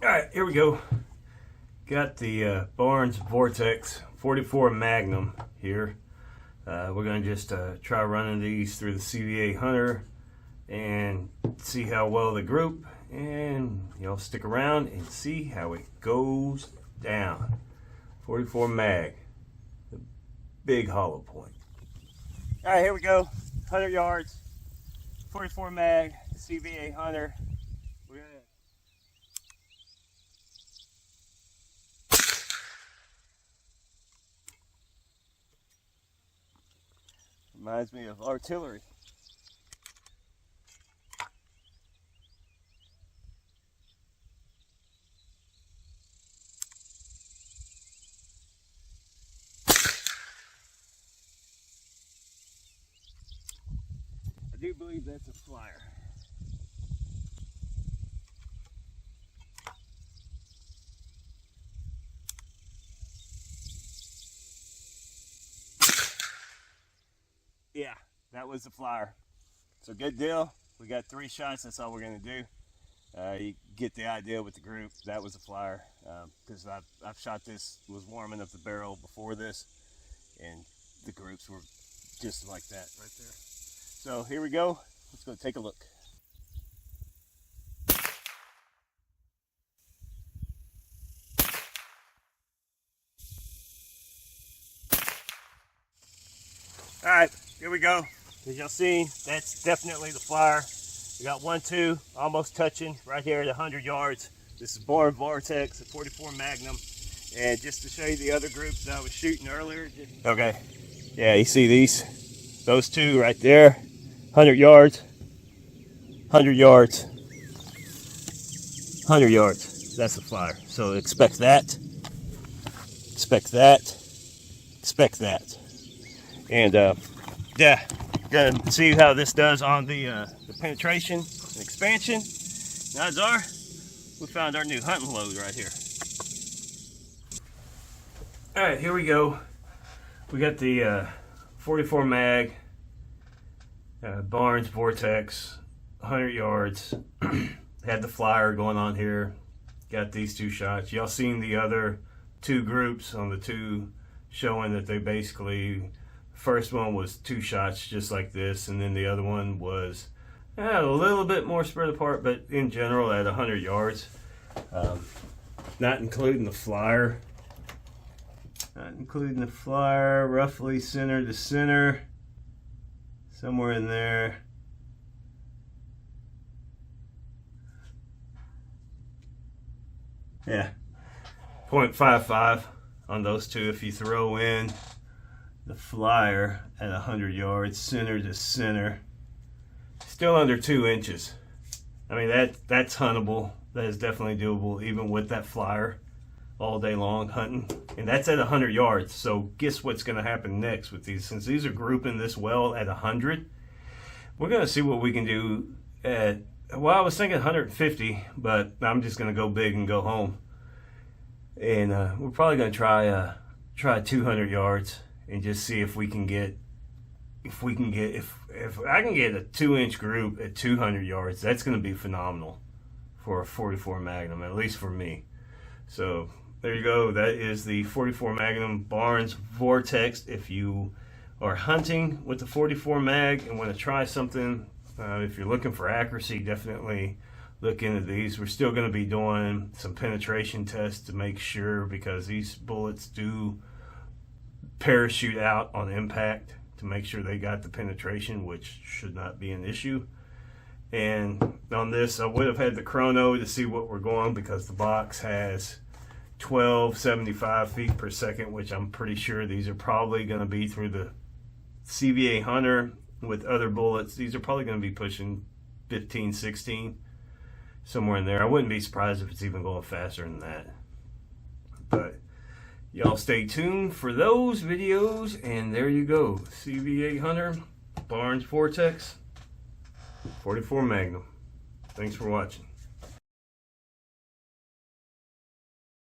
Alright, here we go. Got the Barnes Vor-Tx 44 Magnum here. We're going to just try running these through the CVA Hunter and see how well they group, and y'all stick around and see how it goes down. 44 mag, the big hollow point. Alright, here we go. 100 yards, 44 mag, CVA Hunter. We're gonna reminds me of artillery. I do believe that's a flyer. Yeah, that was the flyer. So good deal. We got 3 shots. That's all we're going to do. You get the idea with the group. That was a flyer because I've shot this, was warming up the barrel before this, and the groups were just like that right there. So here we go. Let's go take a look. All right, here we go. As y'all see, that's definitely the flyer. We got 1, 2, almost touching right here at 100 yards. This is Vor-Tx, a 44 Magnum. And just to show you the other groups that I was shooting earlier. Okay, yeah, you see these? Those 2 right there, 100 yards, 100 yards, 100 yards. That's the flyer. So expect that, expect that, expect that. And yeah, gonna see how this does on the penetration and expansion. Odds are, we found our new hunting load right here. All right, here we go. We got the 44 mag Barnes Vor-Tx, 100 yards. Had the flyer going on here. Got these 2 shots. Y'all seen the other 2 groups on the 2 showing that they basically, first one was 2 shots just like this, and then the other one was a little bit more spread apart, but in general at 100 yards. Not including the flyer. Not including the flyer, roughly center to center. Somewhere in there. Yeah, 0.55 on those 2 if you throw in the flyer at 100 yards, center to center. Still under 2 inches. I mean, that's huntable. That is definitely doable, even with that flyer all day long hunting. And that's at 100 yards. So guess what's going to happen next with these? Since these are grouping this well at 100, we're going to see what we can do at, well, I was thinking 150, but I'm just going to go big and go home. And we're probably going to try 200 yards. And just see if we can get, if I can get a 2-inch group at 200 yards, that's going to be phenomenal for a 44 Magnum, at least for me. So there you go. That is the 44 Magnum Barnes Vor-Tx. If you are hunting with the 44 mag and want to try something, if you're looking for accuracy, definitely look into these. We're still going to be doing some penetration tests to make sure, because these bullets do parachute out on impact, to make sure they got the penetration, which should not be an issue. And on this, I would have had the chrono to see what we're going, because the box has 1275 feet per second, which I'm pretty sure these are probably going to be through the CVA Hunter with other bullets. These are probably going to be pushing 15, 16, somewhere in there. I wouldn't be surprised if it's even going faster than that. But y'all stay tuned for those videos, and there you go. CVA Hunter, Barnes Vor-Tx, 44 Magnum. Thanks for watching.